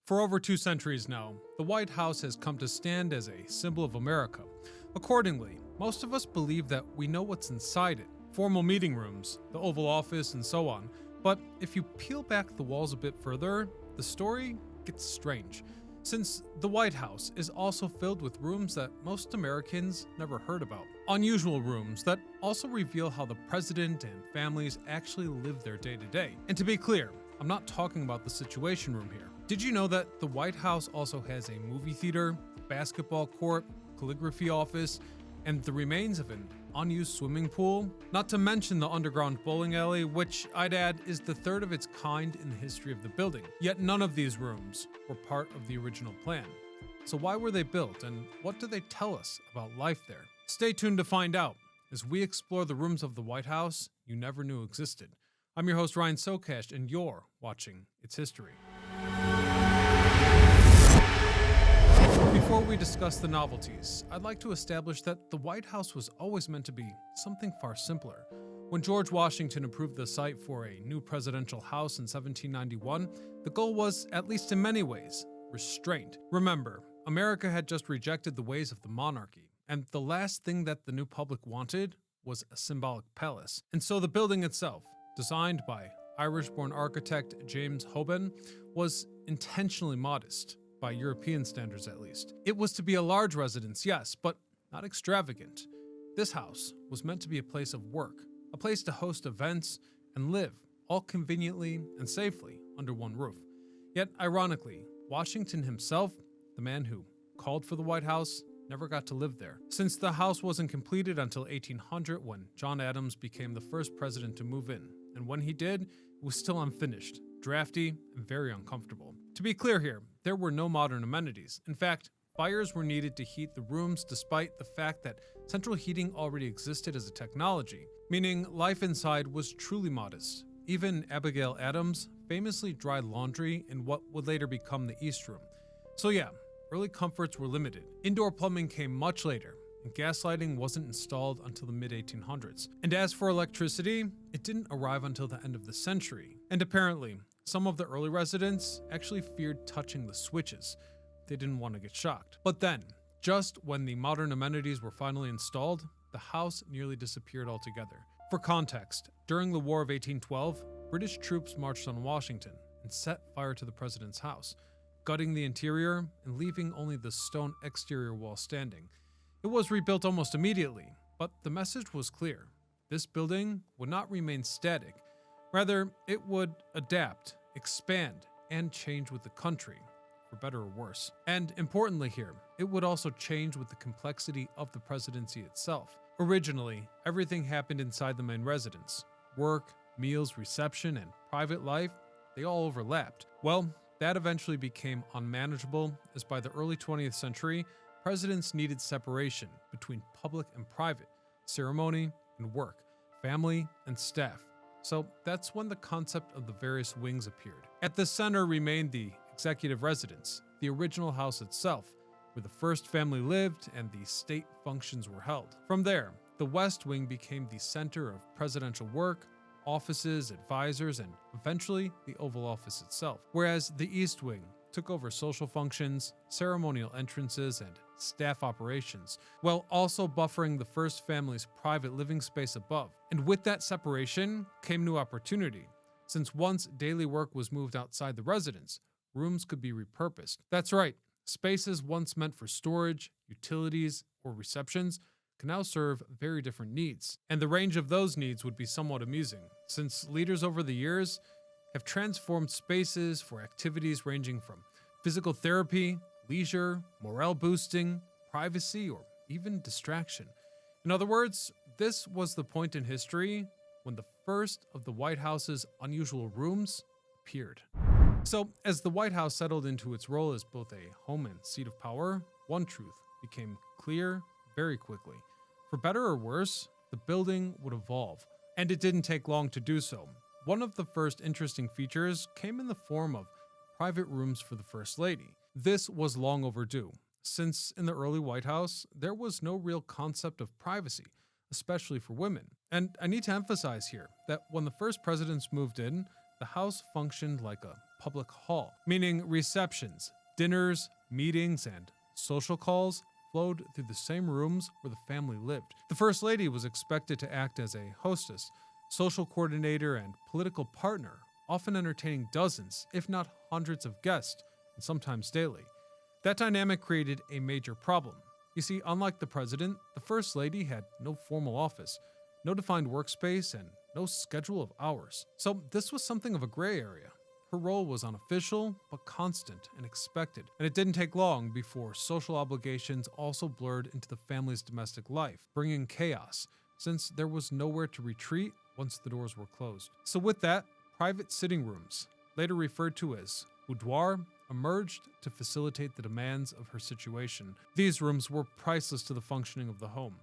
For over 2 centuries now, the White House has come to stand as a symbol of America. Accordingly, most of us believe that we know what's inside it, formal meeting rooms, the Oval Office, and so on. But if you peel back the walls a bit further, the story gets strange, since the White House is also filled with rooms that most Americans never heard about. Unusual rooms that also reveal how the president and families actually live their day-to-day. And to be clear, I'm not talking about the Situation Room here. Did you know that the White House also has a movie theater, basketball court, calligraphy office, and the remains of an unused swimming pool? Not to mention the underground bowling alley, which I'd add is the third of its kind in the history of the building. Yet none of these rooms were part of the original plan. So why were they built, and what do they tell us about life there? Stay tuned to find out as we explore the rooms of the White House you never knew existed. I'm your host Ryan Sokash, and you're watching It's History. Before we discuss the novelties, I'd like to establish that the White House was always meant to be something far simpler. When George Washington approved the site for a new presidential house in 1791, the goal was, at least in many ways, restraint. Remember, America had just rejected the ways of the monarchy, and the last thing that the new public wanted was a symbolic palace. And so the building itself, designed by Irish-born architect James Hoban, was intentionally modest, by European standards at least. It was to be a large residence, yes, but not extravagant. This house was meant to be a place of work, a place to host events and live, all conveniently and safely under one roof. Yet, ironically, Washington himself, the man who called for the White House, never got to live there, since the house wasn't completed until 1800 when John Adams became the first president to move in, and when he did, it was still unfinished, drafty, and very uncomfortable. To be clear here, there were no modern amenities. In fact, fires were needed to heat the rooms despite the fact that central heating already existed as a technology, meaning life inside was truly modest. Even Abigail Adams famously dried laundry in what would later become the East Room. So yeah, early comforts were limited. Indoor plumbing came much later, and gas lighting wasn't installed until the mid-1800s. And as for electricity, it didn't arrive until the end of the century. And apparently, some of the early residents actually feared touching the switches. They didn't want to get shocked. But then, just when the modern amenities were finally installed, the house nearly disappeared altogether. For context, during the War of 1812, British troops marched on Washington and set fire to the president's house, gutting the interior and leaving only the stone exterior wall standing. It was rebuilt almost immediately, but the message was clear. This building would not remain static. Rather, it would adapt, expand, and change with the country, for better or worse. And importantly here, it would also change with the complexity of the presidency itself. Originally, everything happened inside the main residence. Work, meals, reception, and private life, they all overlapped. Well, that eventually became unmanageable, as by the early 20th century, presidents needed separation between public and private, ceremony and work, family and staff. So that's when the concept of the various wings appeared. At the center remained the executive residence, the original house itself, where the first family lived and the state functions were held. From there, the West Wing became the center of presidential work, offices, advisors, and eventually the Oval Office itself, whereas the East Wing took over social functions, ceremonial entrances, and staff operations, while also buffering the first family's private living space above. And with that separation came new opportunity, since once daily work was moved outside the residence, rooms could be repurposed. That's right, spaces once meant for storage, utilities, or receptions can now serve very different needs. And the range of those needs would be somewhat amusing, since leaders over the years have transformed spaces for activities ranging from physical therapy, leisure, morale boosting, privacy, or even distraction. In other words, this was the point in history when the first of the White House's unusual rooms appeared. So, as the White House settled into its role as both a home and seat of power, one truth became clear very quickly. For better or worse, the building would evolve, and it didn't take long to do so. One of the first interesting features came in the form of private rooms for the First Lady. This was long overdue, since in the early White House, there was no real concept of privacy, especially for women. And I need to emphasize here that when the first presidents moved in, the house functioned like a public hall, meaning receptions, dinners, meetings, and social calls flowed through the same rooms where the family lived. The First Lady was expected to act as a hostess, social coordinator, and political partner, often entertaining dozens, if not hundreds of guests, and sometimes daily. That dynamic created a major problem. You see, unlike the president, the First Lady had no formal office, no defined workspace, and no schedule of hours. So this was something of a gray area. Her role was unofficial, but constant and expected, and it didn't take long before social obligations also blurred into the family's domestic life, bringing chaos, since there was nowhere to retreat once the doors were closed. So with that, private sitting rooms, later referred to as boudoir, emerged to facilitate the demands of her situation. These rooms were priceless to the functioning of the home.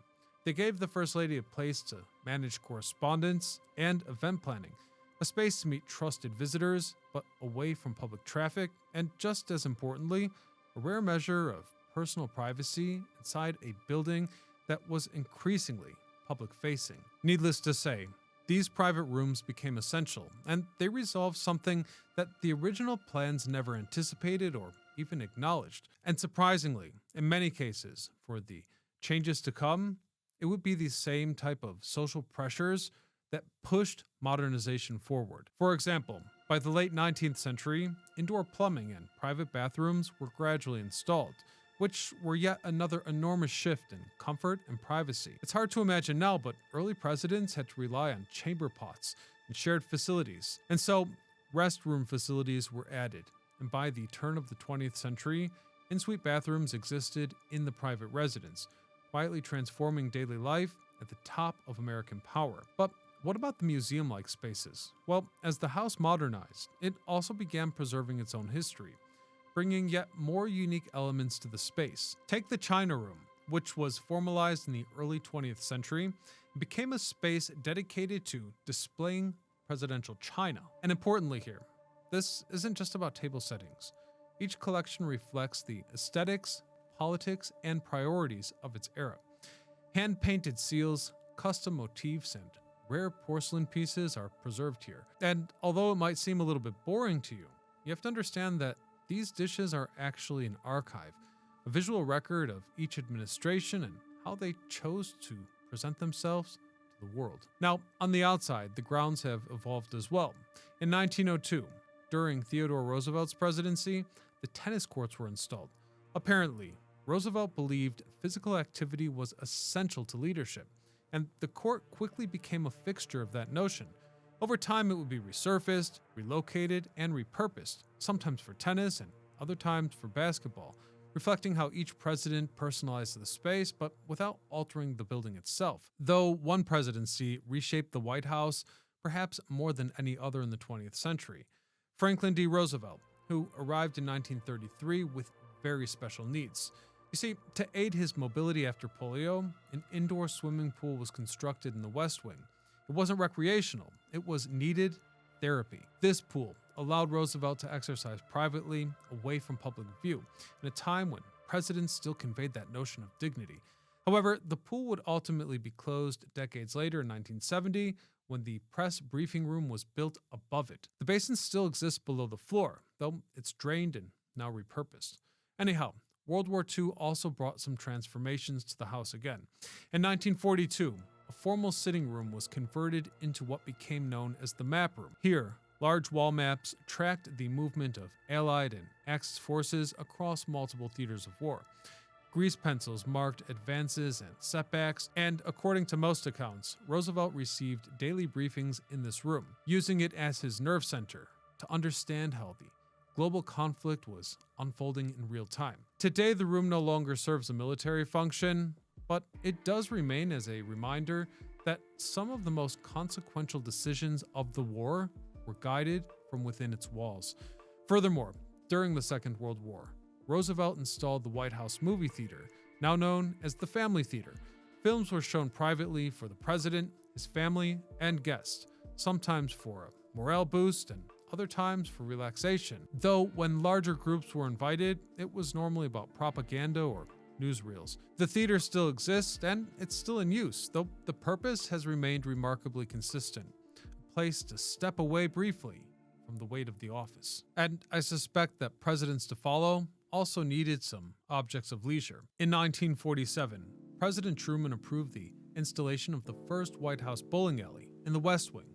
They gave the First Lady a place to manage correspondence and event planning, a space to meet trusted visitors, but away from public traffic, and just as importantly, a rare measure of personal privacy inside a building that was increasingly public-facing. Needless to say, these private rooms became essential, and they resolved something that the original plans never anticipated or even acknowledged. And surprisingly, in many cases, for the changes to come, it would be the same type of social pressures that pushed modernization forward. For example, by the late 19th century, indoor plumbing and private bathrooms were gradually installed, which were yet another enormous shift in comfort and privacy. It's hard to imagine now, but early presidents had to rely on chamber pots and shared facilities. And so, restroom facilities were added, and by the turn of the 20th century, in-suite bathrooms existed in the private residence, quietly transforming daily life at the top of American power. But what about the museum-like spaces? Well, as the house modernized, it also began preserving its own history, bringing yet more unique elements to the space. Take the China Room, which was formalized in the early 20th century and became a space dedicated to displaying presidential china. And importantly here, this isn't just about table settings. Each collection reflects the aesthetics, politics, and priorities of its era. Hand-painted seals, custom motifs, and rare porcelain pieces are preserved here. And although it might seem a little bit boring to you, you have to understand that these dishes are actually an archive, a visual record of each administration and how they chose to present themselves to the world. Now, on the outside, the grounds have evolved as well. In 1902, during Theodore Roosevelt's presidency, the tennis courts were installed. Apparently, Roosevelt believed physical activity was essential to leadership, and the court quickly became a fixture of that notion. Over time, it would be resurfaced, relocated, and repurposed, sometimes for tennis and other times for basketball, reflecting how each president personalized the space, but without altering the building itself. Though one presidency reshaped the White House perhaps more than any other in the 20th century, Franklin D. Roosevelt, who arrived in 1933 with very special needs. You see, to aid his mobility after polio, an indoor swimming pool was constructed in the West Wing. It wasn't recreational, it was needed therapy. This pool allowed Roosevelt to exercise privately, away from public view, in a time when presidents still conveyed that notion of dignity. However, the pool would ultimately be closed decades later in 1970 when the press briefing room was built above it. The basin still exists below the floor, though it's drained and now repurposed. Anyhow, World War II also brought some transformations to the house again. In 1942, a formal sitting room was converted into what became known as the map room. Here, large wall maps tracked the movement of Allied and Axis forces across multiple theaters of war. Grease pencils marked advances and setbacks, and according to most accounts, Roosevelt received daily briefings in this room, using it as his nerve center to understand how the global conflict was unfolding in real time. Today, the room no longer serves a military function, but it does remain as a reminder that some of the most consequential decisions of the war were guided from within its walls. Furthermore, during the Second World War, Roosevelt installed the White House movie theater, now known as the Family Theater. Films were shown privately for the president, his family, and guests, sometimes for a morale boost and other times for relaxation. Though when larger groups were invited, it was normally about propaganda or newsreels. The theater still exists and it's still in use, though the purpose has remained remarkably consistent. A place to step away briefly from the weight of the office. And I suspect that presidents to follow also needed some objects of leisure. In 1947, President Truman approved the installation of the first White House bowling alley in the West Wing.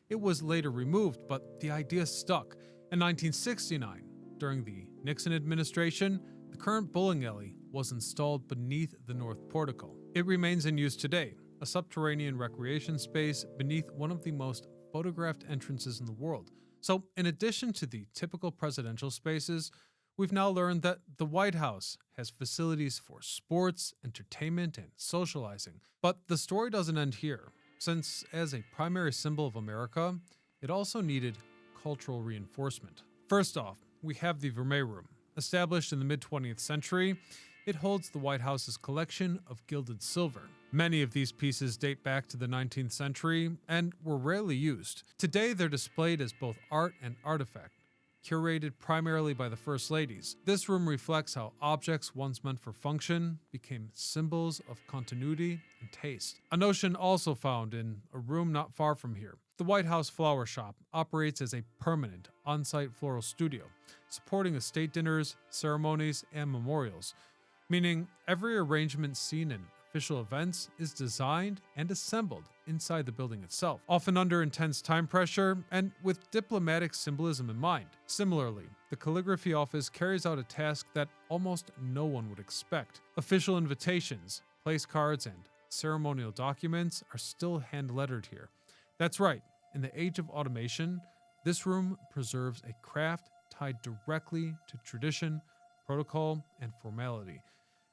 It was later removed, but the idea stuck. In 1969, during the Nixon administration, the current bowling alley was installed beneath the north portico. It remains in use today, a subterranean recreation space beneath one of the most photographed entrances in the world. So, in addition to the typical presidential spaces, we've now learned that the White House has facilities for sports, entertainment, and socializing. But the story doesn't end here, since as a primary symbol of America, it also needed cultural reinforcement. First off, we have the Vermeer Room. Established in the mid-20th century, it holds the White House's collection of gilded silver. Many of these pieces date back to the 19th century and were rarely used. Today, they're displayed as both art and artifact, curated primarily by the First Ladies. This room reflects how objects once meant for function became symbols of continuity and taste. A notion also found in a room not far from here. The White House Flower Shop operates as a permanent on-site floral studio, supporting estate dinners, ceremonies, and memorials, meaning every arrangement seen in official events is designed and assembled inside the building itself, often under intense time pressure and with diplomatic symbolism in mind. Similarly, the calligraphy office carries out a task that almost no one would expect. Official invitations, place cards, and ceremonial documents are still hand-lettered here. That's right, in the age of automation, this room preserves a craft tied directly to tradition, protocol, and formality.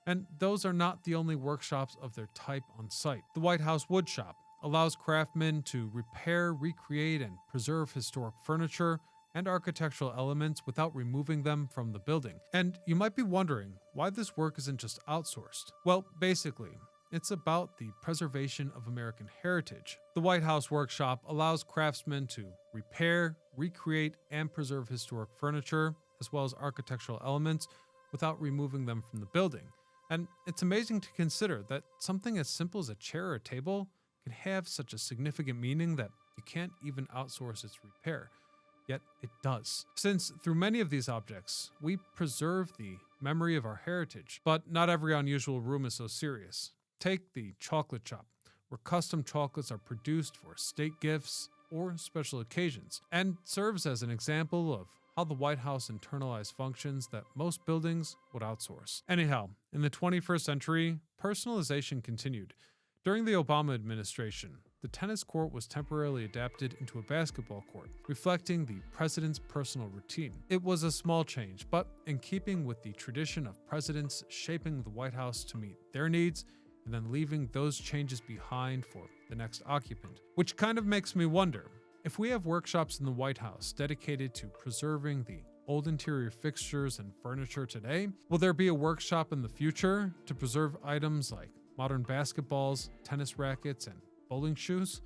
And those are not the only workshops of their type on site. The White House Wood Shop allows craftsmen to repair, recreate, and preserve historic furniture and architectural elements without removing them from the building. And you might be wondering why this work isn't just outsourced. Well, basically, it's about the preservation of American heritage. The White House Workshop allows craftsmen to repair, recreate, and preserve historic furniture, as well as architectural elements, without removing them from the building. And it's amazing to consider that something as simple as a chair or a table can have such a significant meaning that you can't even outsource its repair. Yet it does. Since through many of these objects, we preserve the memory of our heritage. But not every unusual room is so serious. Take the chocolate shop, where custom chocolates are produced for state gifts or special occasions, and serves as an example of how the White House internalized functions that most buildings would outsource. Anyhow, in the 21st century, personalization continued. During the Obama administration, the tennis court was temporarily adapted into a basketball court, reflecting the president's personal routine. It was a small change, but in keeping with the tradition of presidents shaping the White House to meet their needs and then leaving those changes behind for the next occupant. Which kind of makes me wonder, if we have workshops in the White House dedicated to preserving the old interior fixtures and furniture today, will there be a workshop in the future to preserve items like modern basketballs, tennis rackets, and bowling shoes?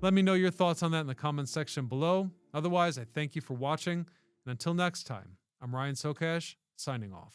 Let me know your thoughts on that in the comments section below. Otherwise, I thank you for watching, and until next time, I'm Ryan Sokash, signing off.